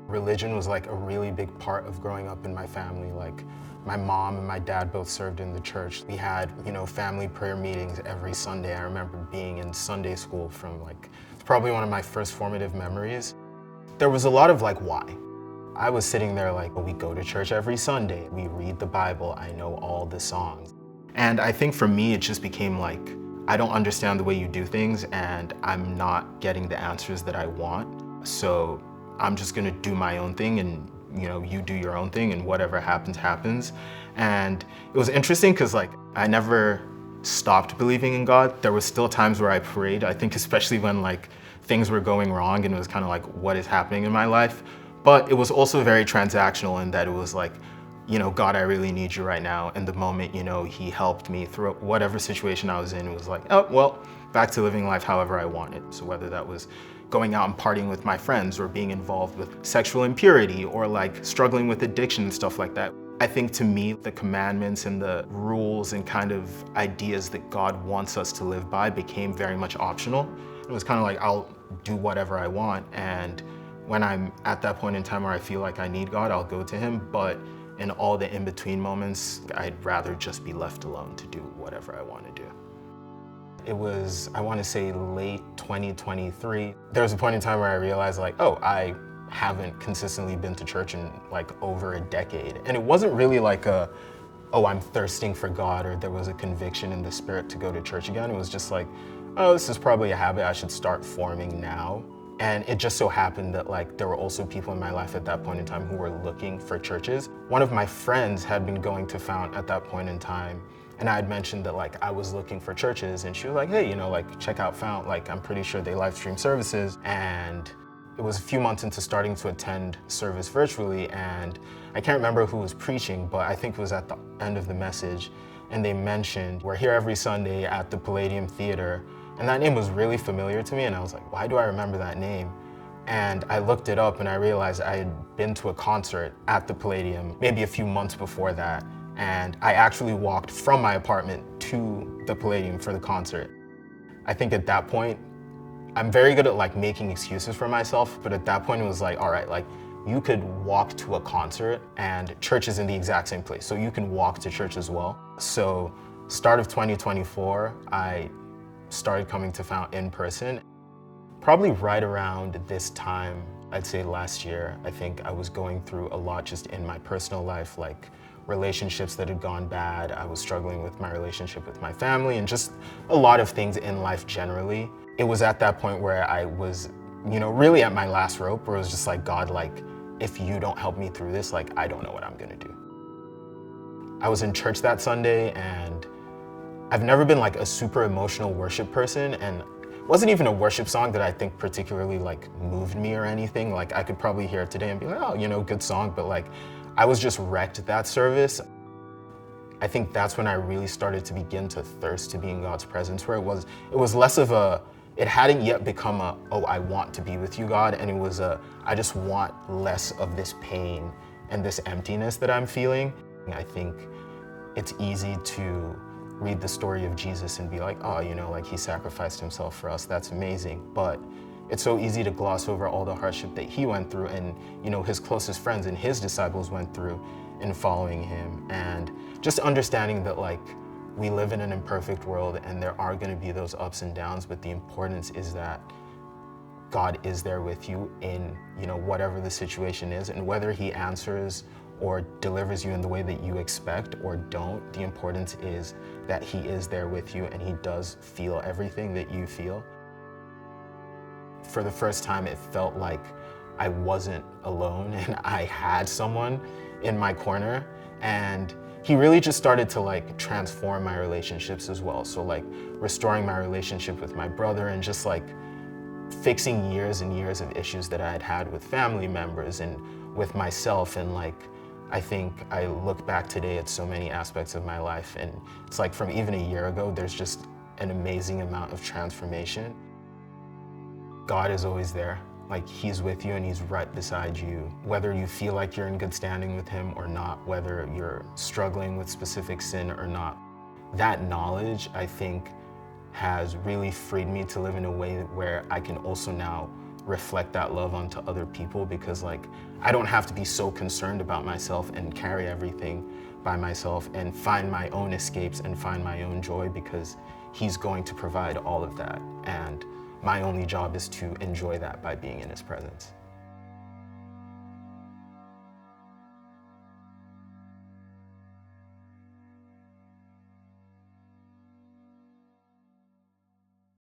Religion was like a really big part of growing up in my family. Like my mom and my dad both served in the church. We had, family prayer meetings every Sunday. I remember being in Sunday school from it's probably one of my first formative memories. There was a lot of why? I was sitting there we go to church every Sunday. We read the Bible. I know all the songs. And I think for me, it just became I don't understand the way you do things and I'm not getting the answers that I want. So I'm just gonna do my own thing and you do your own thing and whatever happens, happens. And it was interesting because I never stopped believing in God. There was still times where I prayed, I think especially when things were going wrong and it was kind of what is happening in my life. But it was also very transactional in that it was God, I really need you right now. And the moment, he helped me through whatever situation I was in, it was oh, well, back to living life however I wanted. So whether that was going out and partying with my friends or being involved with sexual impurity or struggling with addiction and stuff like that. I think to me, the commandments and the rules and kind of ideas that God wants us to live by became very much optional. It was kind of I'll do whatever I want. And when I'm at that point in time where I feel like I need God, I'll go to him. But in all the in-between moments, I'd rather just be left alone to do whatever I want to do. It was, I want to say late 2023. There was a point in time where I realized oh, I haven't consistently been to church in over a decade. And it wasn't really oh, I'm thirsting for God or there was a conviction in the spirit to go to church again. It was just oh, this is probably a habit I should start forming now. And it just so happened that there were also people in my life at that point in time who were looking for churches. One of my friends had been going to FOUNT at that point in time. And I had mentioned that I was looking for churches and she was hey, check out FOUNT. I'm pretty sure they live stream services. And it was a few months into starting to attend service virtually. And I can't remember who was preaching, but I think it was at the end of the message. And they mentioned, we're here every Sunday at the Palladium Theater. And that name was really familiar to me. And I was why do I remember that name? And I looked it up and I realized I had been to a concert at the Palladium maybe a few months before that. And I actually walked from my apartment to the Palladium for the concert. I think at that point, I'm very good at making excuses for myself, but at that point it was all right, you could walk to a concert and church is in the exact same place. So you can walk to church as well. So start of 2024, I started coming to FOUNT in person. Probably right around this time, I'd say last year, I think I was going through a lot just in my personal life, relationships that had gone bad. I was struggling with my relationship with my family and just a lot of things in life generally. It was at that point where I was, really at my last rope, where it was just God, if you don't help me through this, I don't know what I'm gonna do. I was in church that Sunday and I've never been a super emotional worship person, and it wasn't even a worship song that I think particularly moved me or anything. I could probably hear it today and be oh, good song, but I was just wrecked that service. I think that's when I really started to begin to thirst to be in God's presence, where it was less of it hadn't yet become oh, I want to be with you, God, and it was I just want less of this pain and this emptiness that I'm feeling. I think it's easy to read the story of Jesus and be oh, he sacrificed himself for us, that's amazing. But it's so easy to gloss over all the hardship that he went through and, his closest friends and his disciples went through in following him. And just understanding that we live in an imperfect world and there are gonna be those ups and downs, but the importance is that God is there with you in, whatever the situation is, and whether he answers or delivers you in the way that you expect or don't, the importance is that he is there with you and he does feel everything that you feel. For the first time, it felt like I wasn't alone and I had someone in my corner, and he really just started to transform my relationships as well. So restoring my relationship with my brother and just fixing years and years of issues that I had had with family members and with myself. And I think I look back today at so many aspects of my life and it's from even a year ago, there's just an amazing amount of transformation. God is always there. He's with you and he's right beside you. Whether you feel like you're in good standing with him or not, whether you're struggling with specific sin or not, that knowledge, I think, has really freed me to live in a way where I can also now reflect that love onto other people, because like I don't have to be so concerned about myself and carry everything by myself and find my own escapes and find my own joy, because he's going to provide all of that. And my only job is to enjoy that by being in his presence.